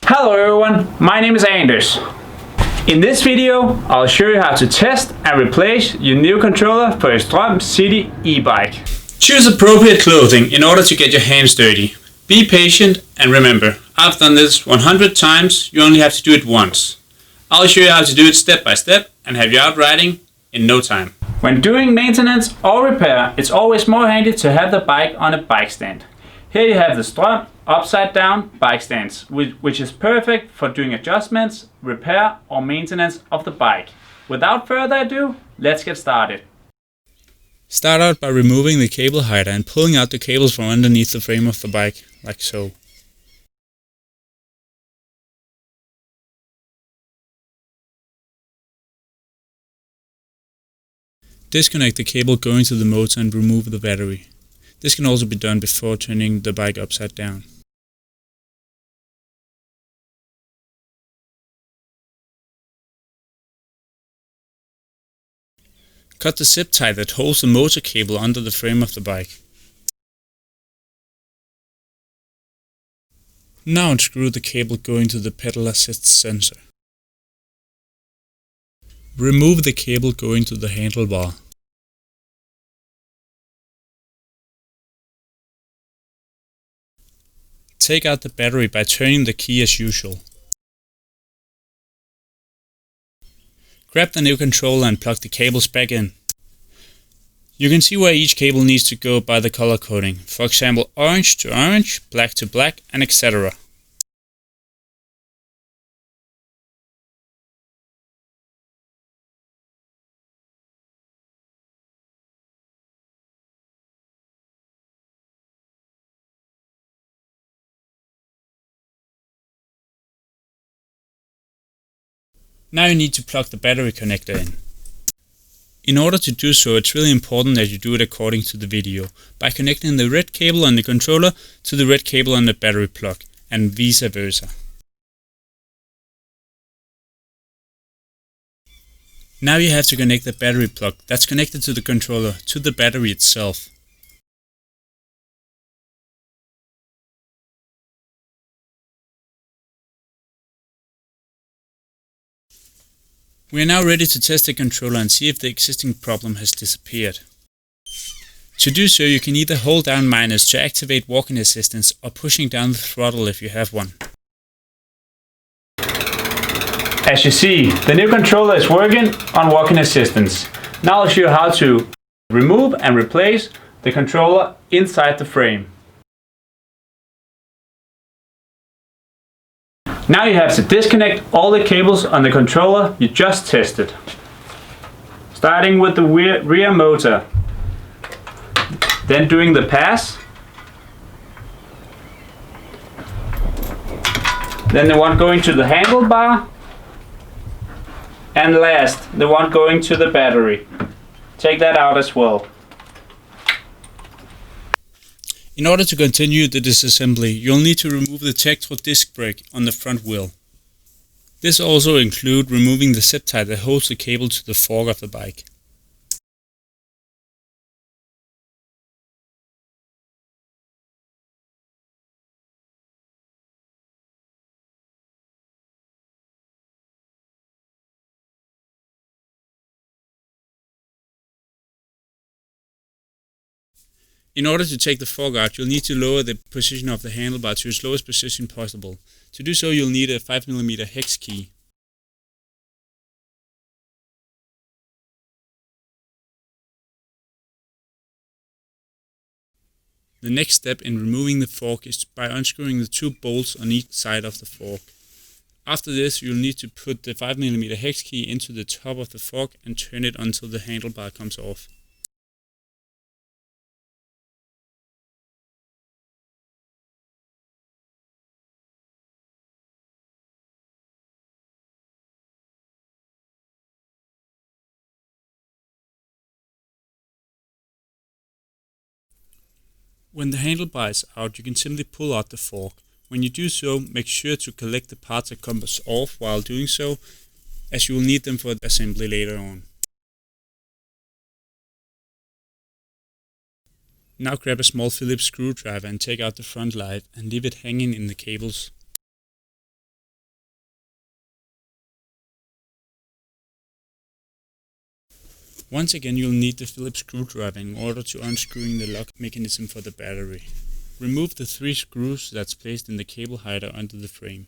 Hello everyone, my name is Anders. In this video, I'll show you how to test and replace your new controller for your STRÖM City e-bike. Choose appropriate clothing in order to get your hands dirty. Be patient and remember, I've done this 100 times, you only have to do it once. I'll show you how to do it step by step and have you out riding in no time. When doing maintenance or repair, it's always more handy to have the bike on a bike stand. Here you have the STRÖM upside down bike stands, which is perfect for doing adjustments, repair or maintenance of the bike. Without further ado, let's get started. Start out by removing the cable hider and pulling out the cables from underneath the frame of the bike, like so. Disconnect the cable going to the motor and remove the battery. This can also be done before turning the bike upside down. Cut the zip tie that holds the motor cable under the frame of the bike. Now unscrew the cable going to the pedal assist sensor. Remove the cable going to the handlebar. Take out the battery by turning the key as usual. Grab the new controller and plug the cables back in. You can see where each cable needs to go by the color coding, for example orange to orange, black to black, and etc. Now you need to plug the battery connector in. In order to do so, it's really important that you do it according to the video, by connecting the red cable on the controller to the red cable on the battery plug, and vice versa. Now you have to connect the battery plug that's connected to the controller to the battery itself. We are now ready to test the controller and see if the existing problem has disappeared. To do so, you can either hold down minus to activate walking assistance or pushing down the throttle if you have one. As you see, the new controller is working on walking assistance. Now I'll show you how to remove and replace the controller inside the frame. Now you have to disconnect all the cables on the controller you just tested. Starting with the rear motor, then doing the pass, then the one going to the handlebar, and last, the one going to the battery. Take that out as well. In order to continue the disassembly, you'll need to remove the Tektro disc brake on the front wheel. This also includes removing the zip tie that holds the cable to the fork of the bike. In order to take the fork out, you'll need to lower the position of the handlebar to its lowest position possible. To do so, you'll need a 5mm hex key. The next step in removing the fork is by unscrewing the two bolts on each side of the fork. After this, you'll need to put the 5mm hex key into the top of the fork and turn it until the handlebar comes off. When the handlebar is out, you can simply pull out the fork. When you do so, make sure to collect the parts that come off while doing so, as you will need them for assembly later on. Now grab a small Phillips screwdriver and take out the front light and leave it hanging in the cables. Once again, you'll need the Phillips screwdriver in order to unscrewing the lock mechanism for the battery. Remove the 3 screws that's placed in the cable hider under the frame.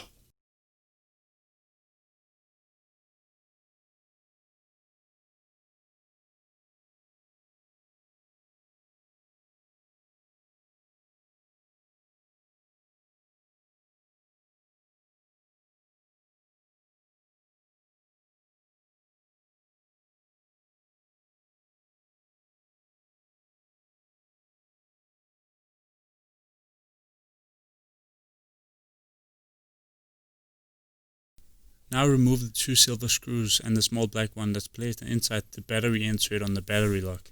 Now remove the 2 silver screws and the small black one that's placed inside the battery insert on the battery lock.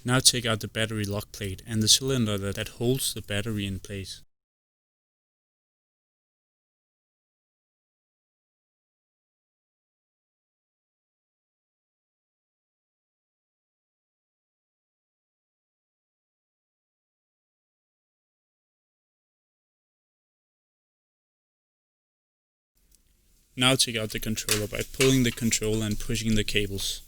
Now take out the battery lock plate and the cylinder that holds the battery in place. Now take out the controller by pulling the controller and pushing the cables.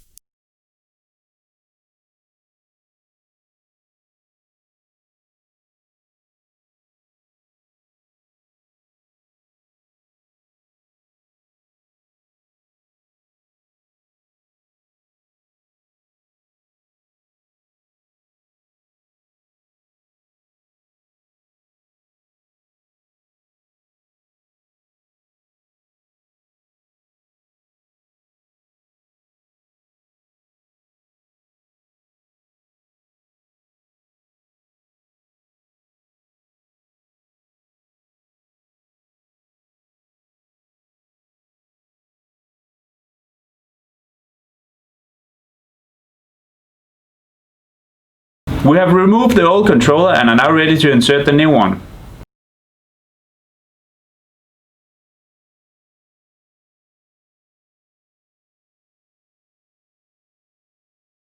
We have removed the old controller and are now ready to insert the new one.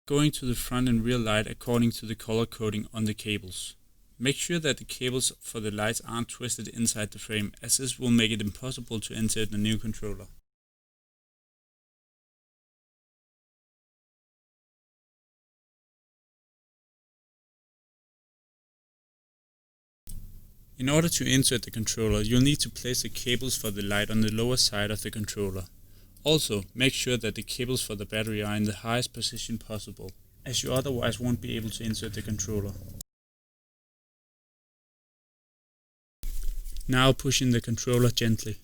Going to the front and rear light according to the color coding on the cables. Make sure that the cables for the lights aren't twisted inside the frame, as this will make it impossible to insert the new controller. In order to insert the controller, you'll need to place the cables for the light on the lower side of the controller. Also, make sure that the cables for the battery are in the highest position possible, as you otherwise won't be able to insert the controller. Now push in the controller gently.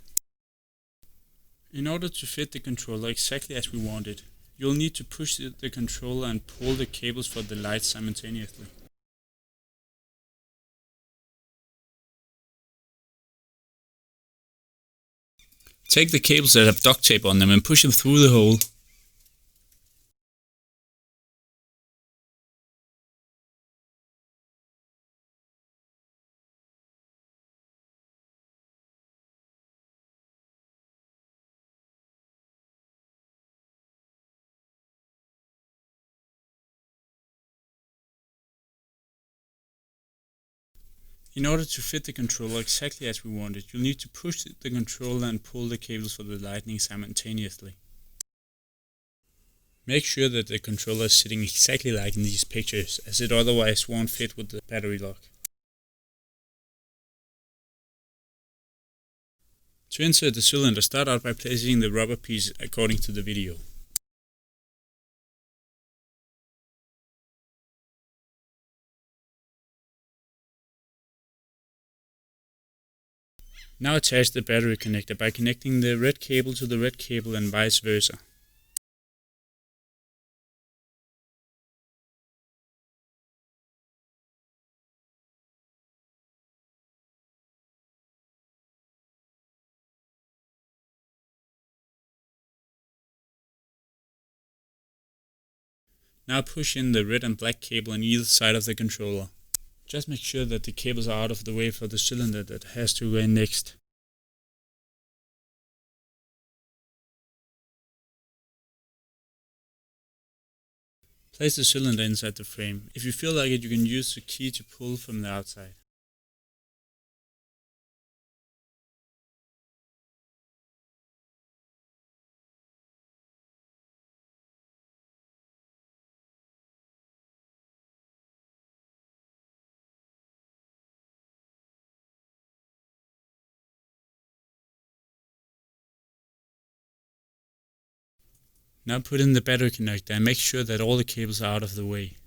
In order to fit the controller exactly as we want it, you'll need to push the controller and pull the cables for the lights simultaneously. Take the cables that have duct tape on them and push them through the hole. In order to fit the controller exactly as we want it, you'll need to push the controller and pull the cables for the lighting simultaneously. Make sure that the controller is sitting exactly like in these pictures, as it otherwise won't fit with the battery lock. To insert the cylinder, start out by placing the rubber piece according to the video. Now attach the battery connector by connecting the red cable to the red cable and vice versa. Now push in the red and black cable on either side of the controller. Just make sure that the cables are out of the way for the cylinder that has to go in next. Place the cylinder inside the frame. If you feel like it, you can use the key to pull from the outside. Now put in the battery connector and make sure that all the cables are out of the way.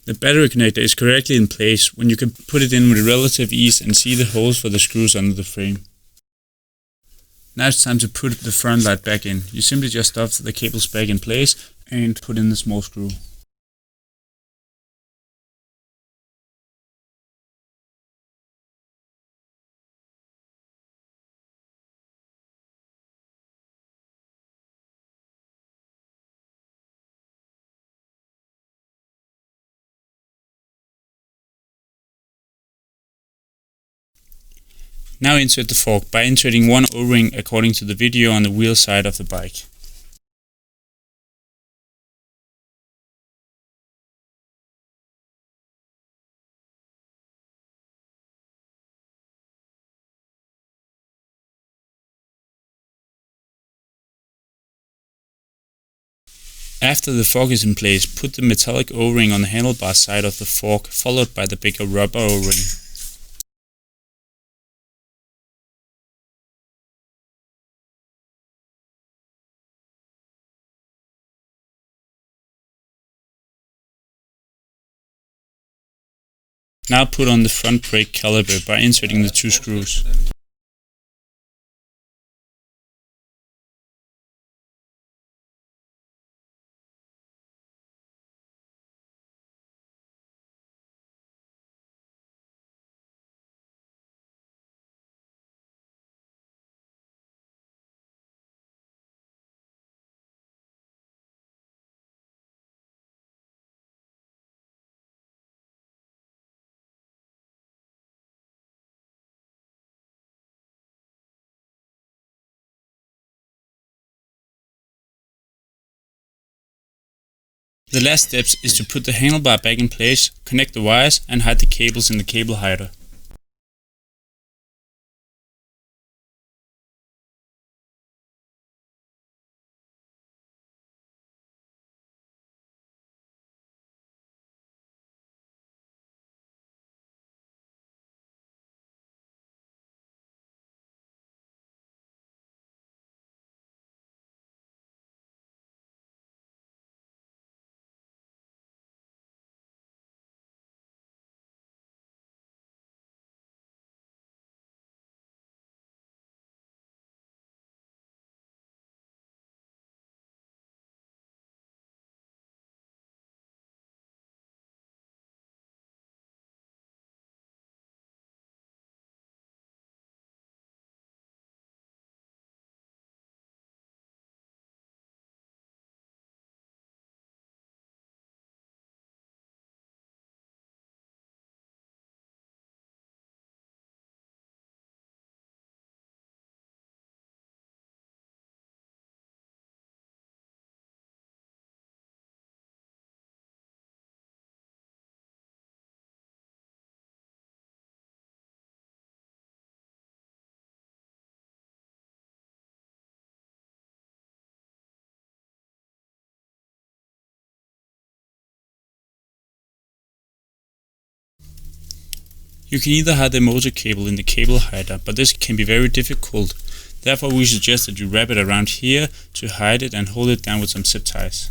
The battery connector is correctly in place when you can put it in with relative ease and see the holes for the screws under the frame. Now it's time to put the front light back in. You simply just stuff the cables back in place and put in the small screw. Now insert the fork by inserting one O-ring according to the video on the wheel side of the bike. After the fork is in place, put the metallic O-ring on the handlebar side of the fork, followed by the bigger rubber O-ring. Now put on the front brake caliper by inserting the two screws. The last steps is to put the handlebar back in place, connect the wires and hide the cables in the cable hider. You can either hide the motor cable in the cable hider, but this can be very difficult. Therefore we suggest that you wrap it around here to hide it and hold it down with some zip ties.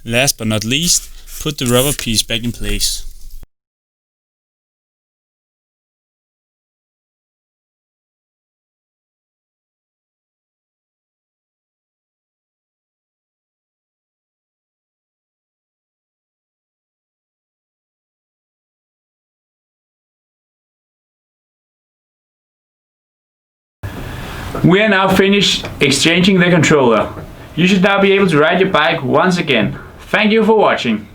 Last but not least, put the rubber piece back in place. We are now finished exchanging the controller. You should now be able to ride your bike once again. Thank you for watching.